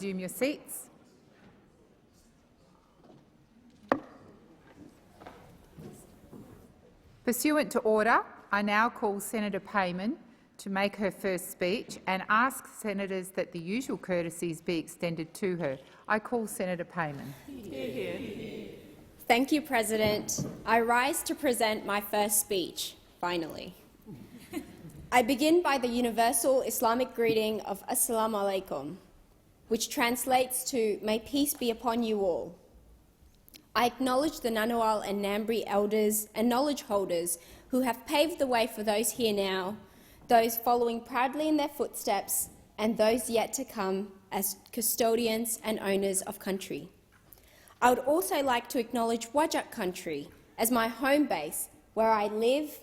Resume your seats. Pursuant to order, I now call Senator Payman to make her first speech and ask senators that the usual courtesies be extended to her. I call Senator Payman. Thank you, President. I rise to present my first speech, finally. I begin by the universal Islamic greeting of Assalamu alaikum, which translates to, "May peace be upon you all." I acknowledge the Ngunnawal and Ngambri elders and knowledge holders who have paved the way for those here now, those following proudly in their footsteps, and those yet to come as custodians and owners of country. I would also like to acknowledge Wajak country as my home base, where I live,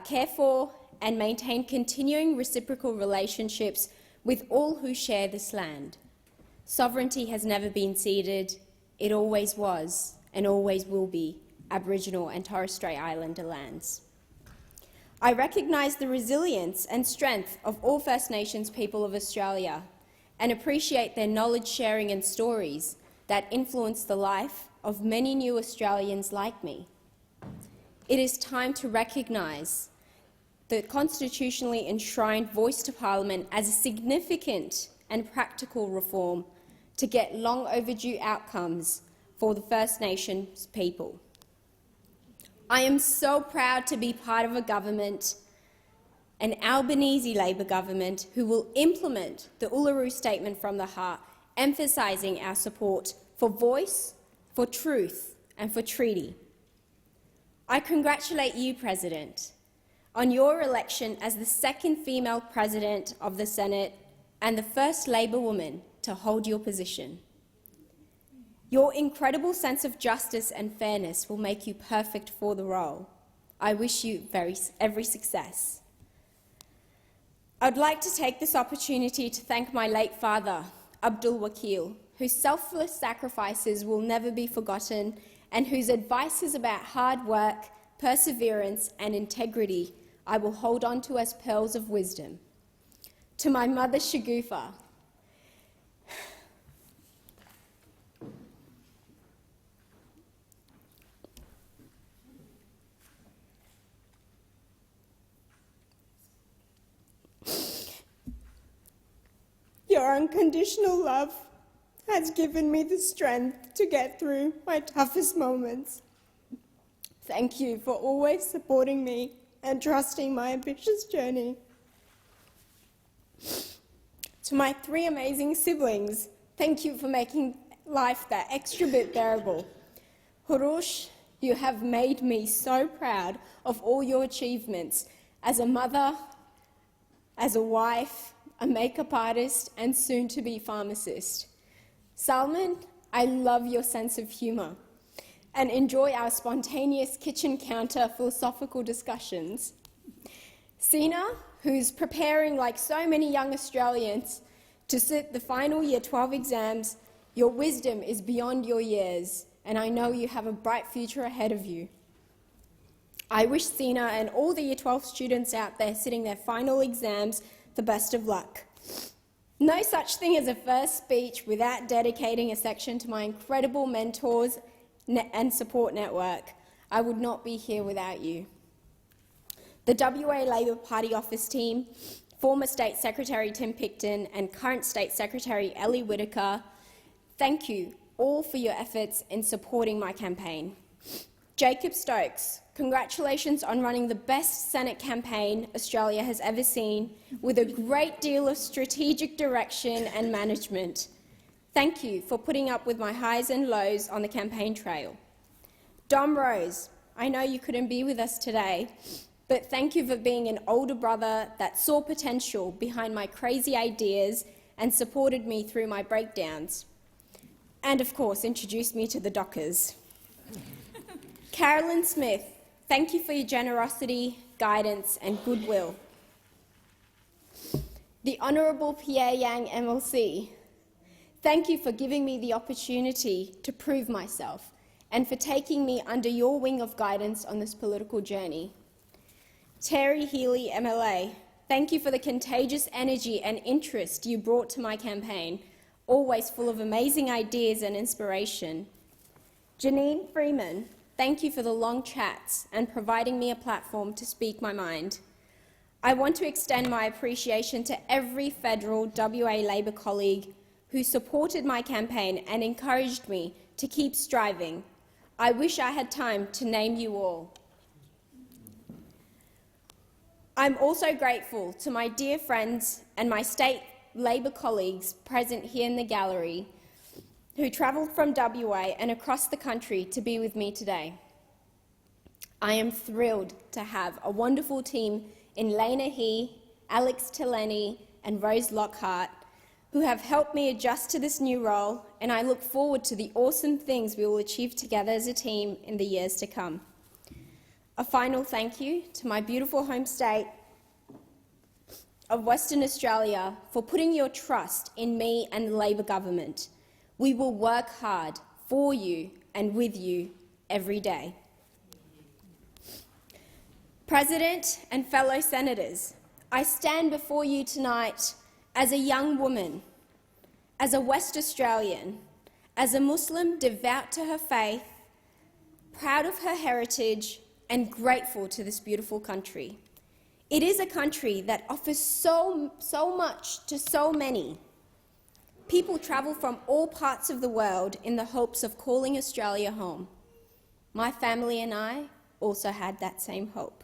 care for and maintain continuing reciprocal relationships with all who share this land. Sovereignty has never been ceded. It always was and always will be Aboriginal and Torres Strait Islander lands. I recognise the resilience and strength of all First Nations people of Australia and appreciate their knowledge sharing and stories that influence the life of many new Australians like me. It is time to recognise the constitutionally enshrined voice to Parliament as a significant and practical reform to get long overdue outcomes for the First Nations people. I am so proud to be part of a government, an Albanese Labor government, who will implement the Uluru Statement from the Heart, emphasising our support for voice, for truth and for treaty. I congratulate you, President, on your election as the second female President of the Senate and the first Labor woman to hold your position. Your incredible sense of justice and fairness will make you perfect for the role. I wish you every success. I'd like to take this opportunity to thank my late father, Abdul Wakil, whose selfless sacrifices will never be forgotten and whose advices about hard work, perseverance and integrity I will hold on to as pearls of wisdom. To my mother, Shagufa, your unconditional love has given me the strength to get through my toughest moments. Thank you for always supporting me and trusting my ambitious journey. To my three amazing siblings, thank you for making life that extra bit bearable. Hurush, you have made me so proud of all your achievements as a mother, as a wife, a makeup artist and soon-to-be pharmacist. Salman, I love your sense of humour and enjoy our spontaneous kitchen counter philosophical discussions. Sina, who's preparing like so many young Australians to sit the final Year 12 exams, your wisdom is beyond your years and I know you have a bright future ahead of you. I wish Sina and all the Year 12 students out there sitting their final exams the best of luck. No such thing as a first speech without dedicating a section to my incredible mentors and support network. I would not be here without you. The WA Labor Party office team, former State Secretary Tim Picton and current State Secretary Ellie Whittaker, thank you all for your efforts in supporting my campaign. Jacob Stokes, congratulations on running the best Senate campaign Australia has ever seen, with a great deal of strategic direction and management. Thank you for putting up with my highs and lows on the campaign trail. Dom Rose, I know you couldn't be with us today, but thank you for being an older brother that saw potential behind my crazy ideas and supported me through my breakdowns. And, of course, introduced me to the Dockers. Carolyn Smith, thank you for your generosity, guidance and goodwill. The Honourable Pierre Yang MLC, thank you for giving me the opportunity to prove myself and for taking me under your wing of guidance on this political journey. Terry Healy MLA, thank you for the contagious energy and interest you brought to my campaign. always full of amazing ideas and inspiration. Janine Freeman, thank you for the long chats and providing me a platform to speak my mind. I want to extend my appreciation to every federal WA Labor colleague who supported my campaign and encouraged me to keep striving. I wish I had time to name you all. I'm also grateful to my dear friends and my state Labor colleagues present here in the gallery who travelled from WA and across the country to be with me today. I am thrilled to have a wonderful team in Lena He, Alex Tileni and Rose Lockhart, who have helped me adjust to this new role, and I look forward to the awesome things we will achieve together as a team in the years to come. A final thank you to my beautiful home state of Western Australia for putting your trust in me and the Labor government. We will work hard for you and with you every day. President and fellow senators, I stand before you tonight as a young woman, as a West Australian, as a Muslim devout to her faith, proud of her heritage and grateful to this beautiful country. It is a country that offers so much to so many. People travel from all parts of the world in the hopes of calling Australia home. My family and I also had that same hope.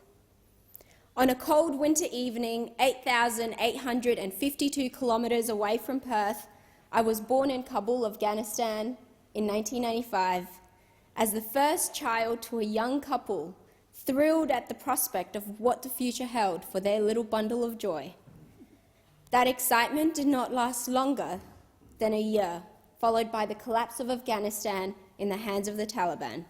On a cold winter evening, 8,852 kilometres away from Perth, I was born in Kabul, Afghanistan in 1995, as the first child to a young couple thrilled at the prospect of what the future held for their little bundle of joy. That excitement did not last longer than a year, followed by the collapse of Afghanistan in the hands of the Taliban.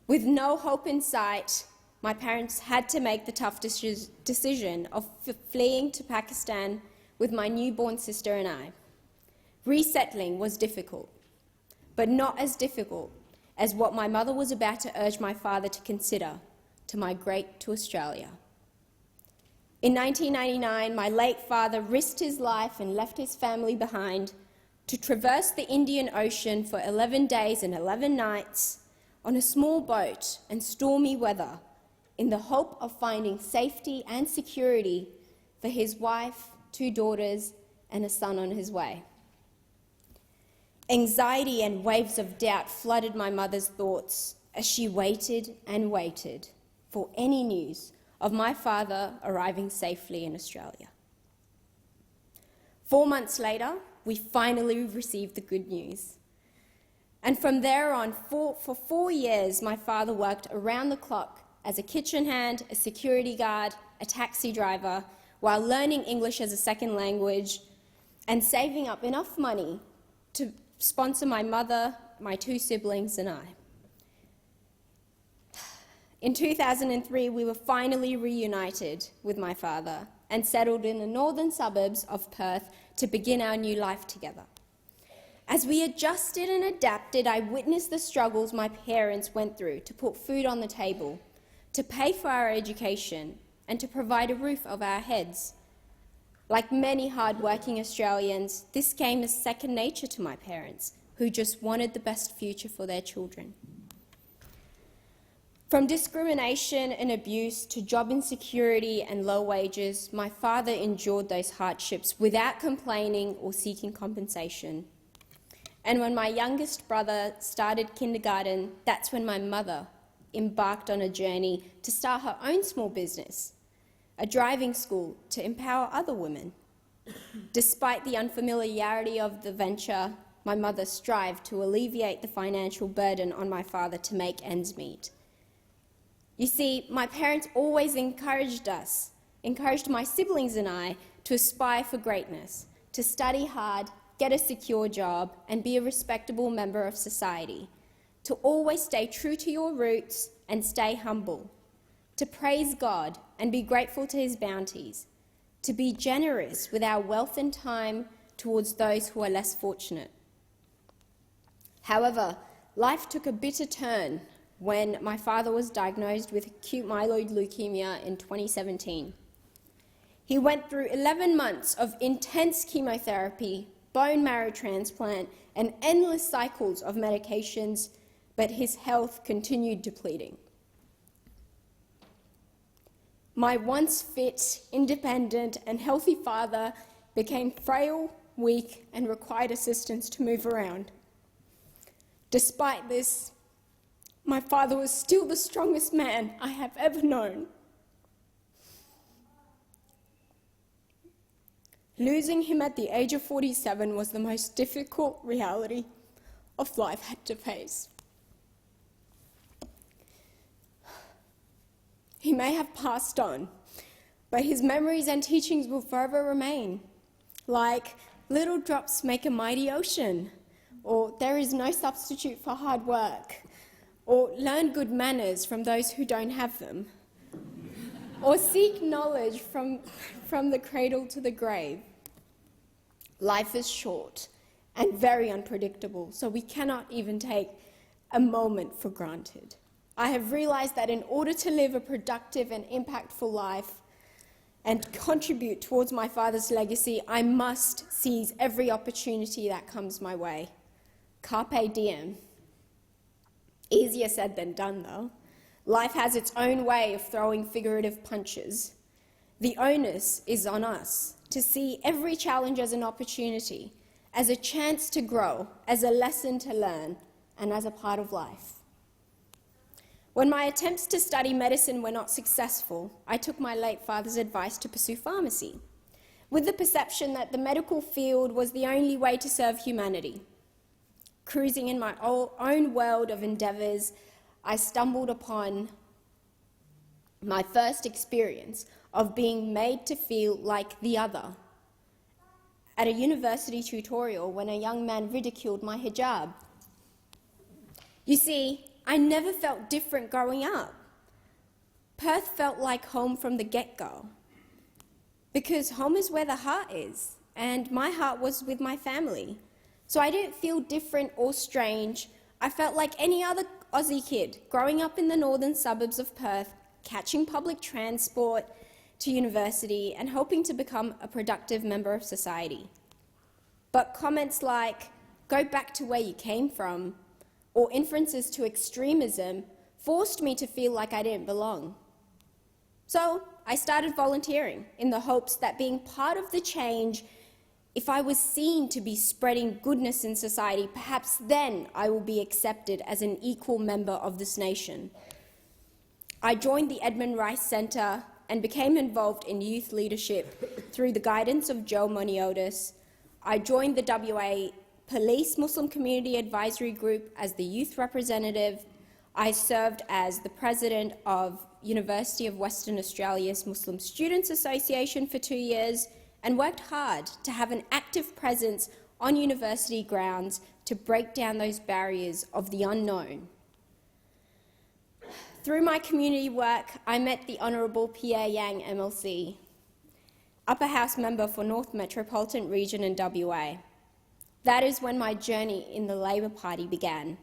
With no hope in sight, my parents had to make the tough decision of fleeing to Pakistan with my newborn sister and I. Resettling was difficult, but not as difficult as what my mother was about to urge my father to consider, to migrate to Australia. In 1999, my late father risked his life and left his family behind to traverse the Indian Ocean for 11 days and 11 nights on a small boat in stormy weather, in the hope of finding safety and security for his wife, 2 daughters, and a son on his way. Anxiety and waves of doubt flooded my mother's thoughts as she waited and waited for any news of my father arriving safely in Australia. 4 months later, we finally received the good news. And from there on, for 4 years, my father worked around the clock as a kitchen hand, a security guard, a taxi driver, while learning English as a second language and saving up enough money to sponsor my mother, my 2 siblings and I. In 2003, we were finally reunited with my father and settled in the northern suburbs of Perth to begin our new life together. As we adjusted and adapted, I witnessed the struggles my parents went through to put food on the table, to pay for our education, and to provide a roof over our heads. Like many hard-working Australians, this came as second nature to my parents, who just wanted the best future for their children. From discrimination and abuse to job insecurity and low wages, my father endured those hardships without complaining or seeking compensation. And when my youngest brother started kindergarten, that's when my mother embarked on a journey to start her own small business, a driving school to empower other women. Despite the unfamiliarity of the venture, my mother strived to alleviate the financial burden on my father to make ends meet. You see, my parents always encouraged my siblings and I, to aspire for greatness, to study hard, get a secure job, and be a respectable member of society, to always stay true to your roots and stay humble, to praise God and be grateful to his bounties, to be generous with our wealth and time towards those who are less fortunate. However, life took a bitter turn when my father was diagnosed with acute myeloid leukemia in 2017. He went through 11 months of intense chemotherapy, bone marrow transplant, and endless cycles of medications, but his health continued depleting. My once fit, independent, and healthy father became frail, weak, and required assistance to move around. Despite this, my father was still the strongest man I have ever known. Losing him at the age of 47 was the most difficult reality of life I had to face. He may have passed on, but his memories and teachings will forever remain, like little drops make a mighty ocean, or there is no substitute for hard work, or learn good manners from those who don't have them, or seek knowledge from the cradle to the grave. Life is short and very unpredictable, so we cannot even take a moment for granted. I have realised that in order to live a productive and impactful life and contribute towards my father's legacy, I must seize every opportunity that comes my way. Carpe diem. Easier said than done, though. Life has its own way of throwing figurative punches. The onus is on us to see every challenge as an opportunity, as a chance to grow, as a lesson to learn, and as a part of life. When my attempts to study medicine were not successful, I took my late father's advice to pursue pharmacy, with the perception that the medical field was the only way to serve humanity. Cruising in my own world of endeavours, I stumbled upon my first experience of being made to feel like the other at a university tutorial when a young man ridiculed my hijab. You see, I never felt different growing up. Perth felt like home from the get-go, because home is where the heart is, and my heart was with my family. So I didn't feel different or strange. I felt like any other Aussie kid growing up in the northern suburbs of Perth, catching public transport to university and hoping to become a productive member of society. But comments like, "Go back to where you came from," or inferences to extremism forced me to feel like I didn't belong. So I started volunteering in the hopes that being part of the change, if I was seen to be spreading goodness in society, perhaps then I will be accepted as an equal member of this nation. I joined the Edmund Rice Centre and became involved in youth leadership through the guidance of Joe Moniotis. I joined the WA Police Muslim Community Advisory Group as the youth representative. I served as the president of University of Western Australia's Muslim Students Association for 2 years and worked hard to have an active presence on university grounds to break down those barriers of the unknown. Through my community work, I met the Honourable Pierre Yang MLC, Upper House member for North Metropolitan Region in WA. That is when my journey in the Labor Party began.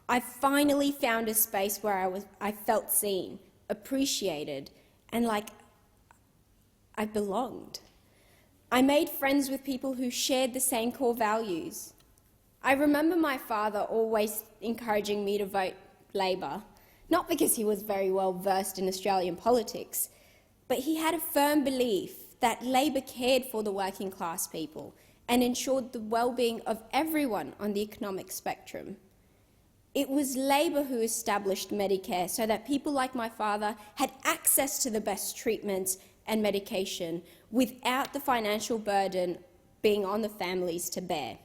I finally found a space where I felt seen, appreciated, and like I belonged. I made friends with people who shared the same core values. I remember my father always encouraging me to vote Labor, not because he was very well versed in Australian politics, but he had a firm belief that Labor cared for the working class people and ensured the well-being of everyone on the economic spectrum. It was Labor who established Medicare so that people like my father had access to the best treatments and medication without the financial burden being on the families to bear.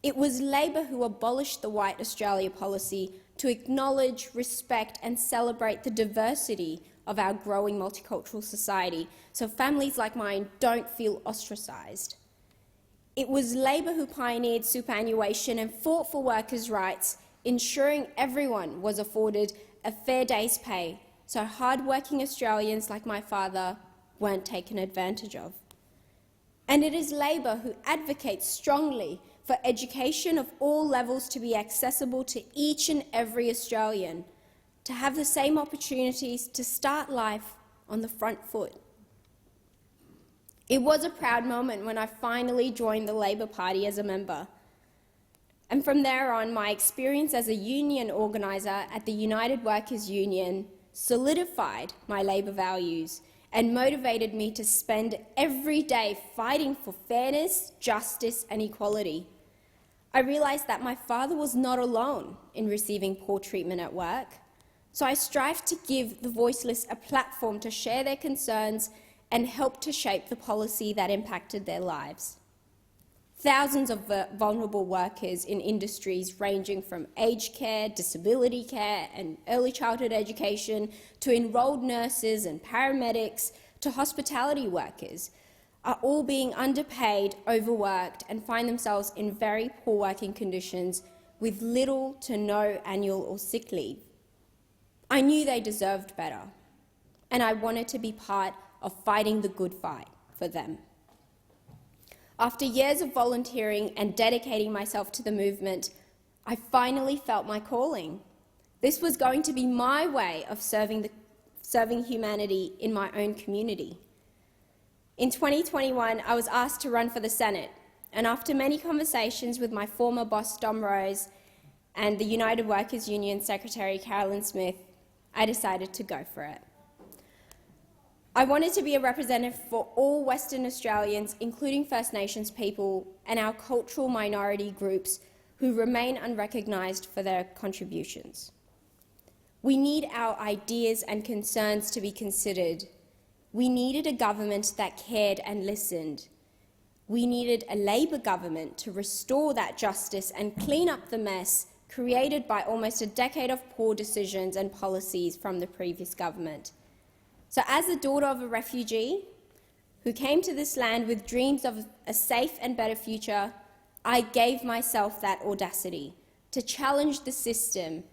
It was Labor who abolished the White Australia policy to acknowledge, respect and celebrate the diversity of our growing multicultural society so families like mine don't feel ostracised. It was Labor who pioneered superannuation and fought for workers' rights, ensuring everyone was afforded a fair day's pay so hard-working Australians like my father weren't taken advantage of. And it is Labor who advocates strongly for education of all levels to be accessible to each and every Australian, to have the same opportunities to start life on the front foot. It was a proud moment when I finally joined the Labor Party as a member. And from there on, my experience as a union organiser at the United Workers' Union solidified my Labor values and motivated me to spend every day fighting for fairness, justice and equality. I realised that my father was not alone in receiving poor treatment at work, so I strived to give the voiceless a platform to share their concerns and help to shape the policy that impacted their lives. Thousands of vulnerable workers in industries ranging from aged care, disability care and early childhood education to enrolled nurses and paramedics to hospitality workers are all being underpaid, overworked and find themselves in very poor working conditions with little to no annual or sick leave. I knew they deserved better, and I wanted to be part of fighting the good fight for them. After years of volunteering and dedicating myself to the movement, I finally felt my calling. This was going to be my way of serving humanity in my own community. In 2021, I was asked to run for the Senate, and after many conversations with my former boss, Dom Rose, and the United Workers' Union Secretary, Carolyn Smith, I decided to go for it. I wanted to be a representative for all Western Australians, including First Nations people and our cultural minority groups who remain unrecognised for their contributions. We need our ideas and concerns to be considered. We needed a government that cared and listened. We needed a Labor government to restore that justice and clean up the mess created by almost a decade of poor decisions and policies from the previous government. So as the daughter of a refugee who came to this land with dreams of a safe and better future, I gave myself that audacity to challenge the system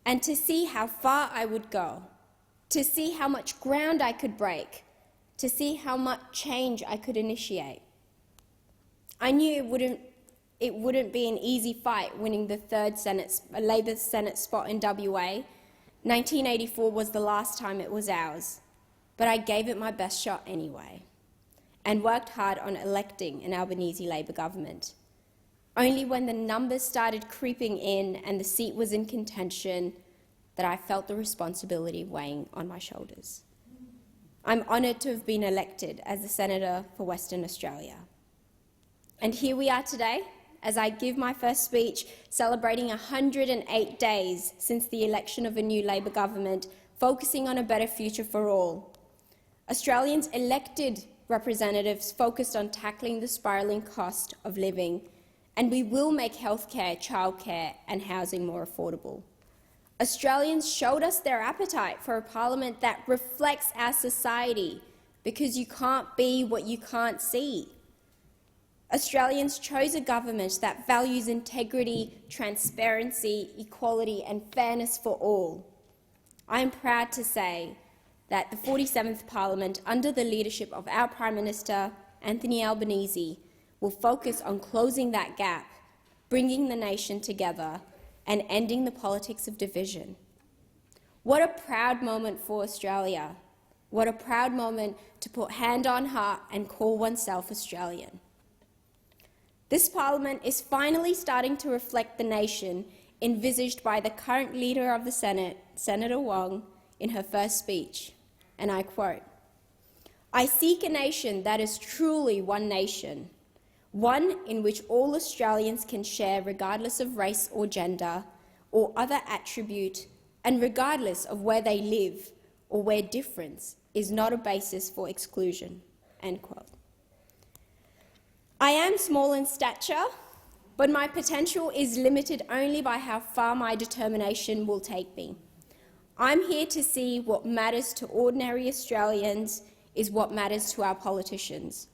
and to see how far I would go, to see how much ground I could break, to see how much change I could initiate. I knew it wouldn't be an easy fight winning the third Labor Senate spot in WA. 1984 was the last time it was ours, but I gave it my best shot anyway and worked hard on electing an Albanese Labor government. Only when the numbers started creeping in and the seat was in contention that I felt the responsibility weighing on my shoulders. I'm honoured to have been elected as the Senator for Western Australia. And here we are today, as I give my first speech celebrating 108 days since the election of a new Labor government, focusing on a better future for all. Australians elected representatives focused on tackling the spiralling cost of living, and we will make healthcare, childcare and housing more affordable. Australians showed us their appetite for a parliament that reflects our society, because you can't be what you can't see. Australians chose a government that values integrity, transparency, equality and fairness for all. I am proud to say that the 47th Parliament, under the leadership of our Prime Minister, Anthony Albanese, will focus on closing that gap, bringing the nation together and ending the politics of division. What a proud moment for Australia. What a proud moment to put hand on heart and call oneself Australian. This Parliament is finally starting to reflect the nation envisaged by the current Leader of the Senate, Senator Wong, in her first speech, and I quote, "I seek a nation that is truly one nation, one in which all Australians can share regardless of race or gender or other attribute and regardless of where they live or where difference is not a basis for exclusion." End quote. I am small in stature, but my potential is limited only by how far my determination will take me. I'm here to see what matters to ordinary Australians is what matters to our politicians.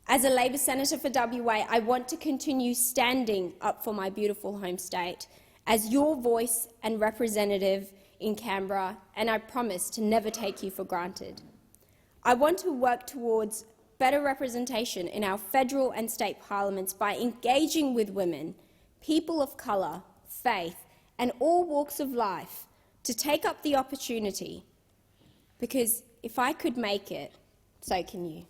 As a Labor Senator for WA, I want to continue standing up for my beautiful home state as your voice and representative in Canberra, and I promise to never take you for granted. I want to work towards better representation in our federal and state parliaments by engaging with women, people of colour, faith and all walks of life to take up the opportunity, because if I could make it, so can you.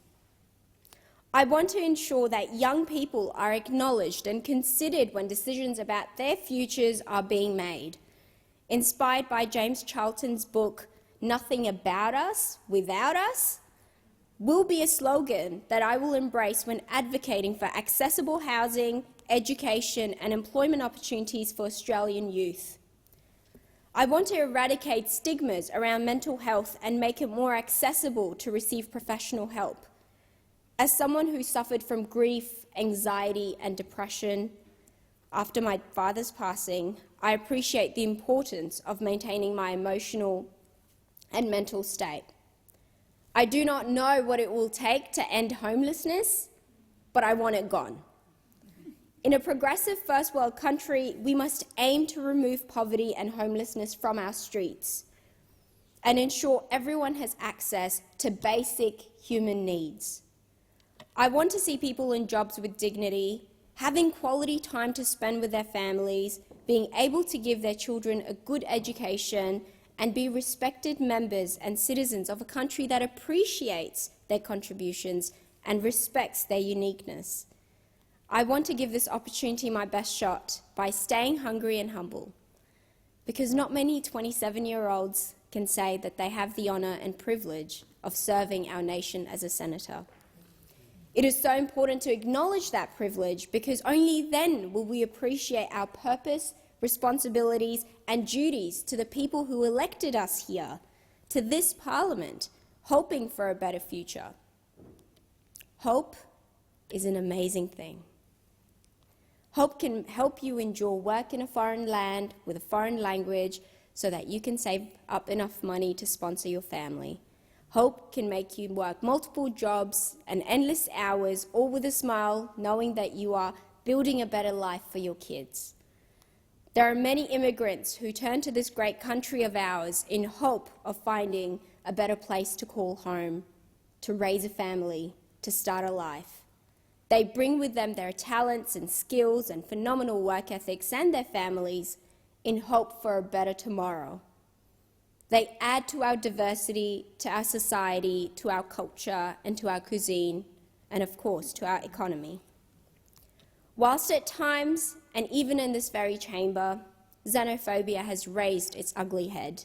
I want to ensure that young people are acknowledged and considered when decisions about their futures are being made. Inspired by James Charlton's book, Nothing About Us Without Us, will be a slogan that I will embrace when advocating for accessible housing, education and employment opportunities for Australian youth. I want to eradicate stigmas around mental health and make it more accessible to receive professional help. As someone who suffered from grief, anxiety and depression after my father's passing, I appreciate the importance of maintaining my emotional and mental state. I do not know what it will take to end homelessness, but I want it gone. In a progressive first world country, we must aim to remove poverty and homelessness from our streets and ensure everyone has access to basic human needs. I want to see people in jobs with dignity, having quality time to spend with their families, being able to give their children a good education, and be respected members and citizens of a country that appreciates their contributions and respects their uniqueness. I want to give this opportunity my best shot by staying hungry and humble, because not many 27-year-olds can say that they have the honour and privilege of serving our nation as a senator. It is so important to acknowledge that privilege, because only then will we appreciate our purpose, responsibilities and duties to the people who elected us here, to this Parliament, hoping for a better future. Hope is an amazing thing. Hope can help you endure work in a foreign land with a foreign language so that you can save up enough money to sponsor your family. Hope can make you work multiple jobs and endless hours, all with a smile, knowing that you are building a better life for your kids. There are many immigrants who turn to this great country of ours in hope of finding a better place to call home, to raise a family, to start a life. They bring with them their talents and skills and phenomenal work ethics and their families in hope for a better tomorrow. They add to our diversity, to our society, to our culture and to our cuisine, and of course to our economy. Whilst at times, and even in this very chamber, xenophobia has raised its ugly head.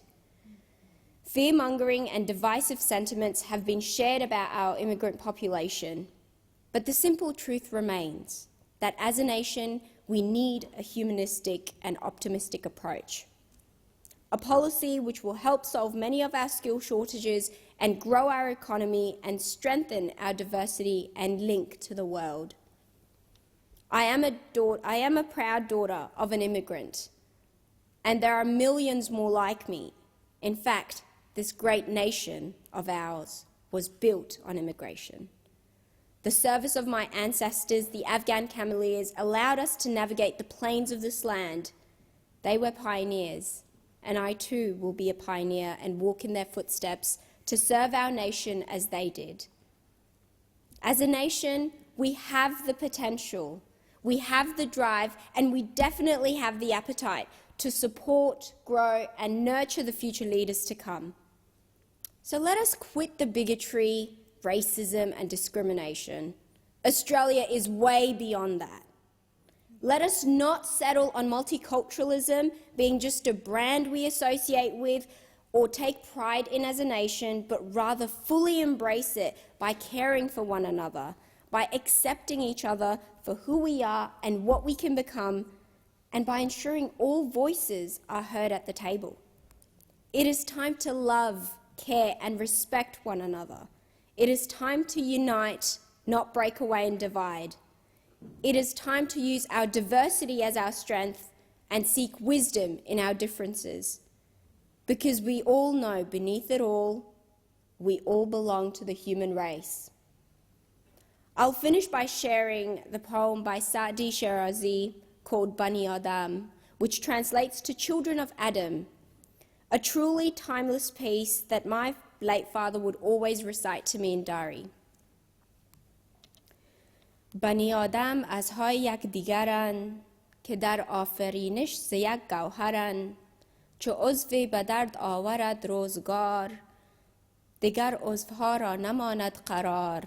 Fear-mongering and divisive sentiments have been shared about our immigrant population, but the simple truth remains that as a nation, we need a humanistic and optimistic approach. A policy which will help solve many of our skill shortages and grow our economy and strengthen our diversity and link to the world. I am a proud daughter of an immigrant, and there are millions more like me. In fact, this great nation of ours was built on immigration. The service of my ancestors, the Afghan Cameleers, allowed us to navigate the plains of this land. They were pioneers, and I too will be a pioneer and walk in their footsteps to serve our nation as they did. As a nation, we have the potential, we have the drive, and we definitely have the appetite to support, grow, and nurture the future leaders to come. So let us quit the bigotry, racism, and discrimination. Australia is way beyond that. Let us not settle on multiculturalism being just a brand we associate with or take pride in as a nation, but rather fully embrace it by caring for one another, by accepting each other for who we are and what we can become, and by ensuring all voices are heard at the table. It is time to love, care, and respect one another. It is time to unite, not break away and divide. It is time to use our diversity as our strength and seek wisdom in our differences, because we all know beneath it all, we all belong to the human race. I'll finish by sharing the poem by Saadi Shirazi called Bani Adam, which translates to Children of Adam, a truly timeless piece that my late father would always recite to me in Dari. بنی آدم ازهای یکدیگرند که در آفرینش ز یک گوهرند چو عضوی به درد آورد روزگار دیگر عضوها را نماند قرار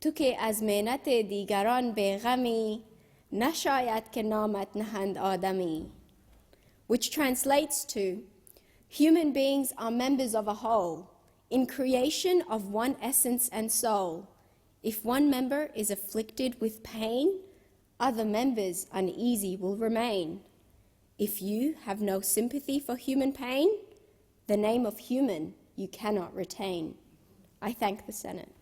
تو که از منت دیگران بیغمی نشاید که نامت نهند آدمی. Which translates to, human beings are members of a whole, in creation of one essence and soul. If one member is afflicted with pain, other members uneasy will remain. If you have no sympathy for human pain, the name of human you cannot retain. I thank the Senate.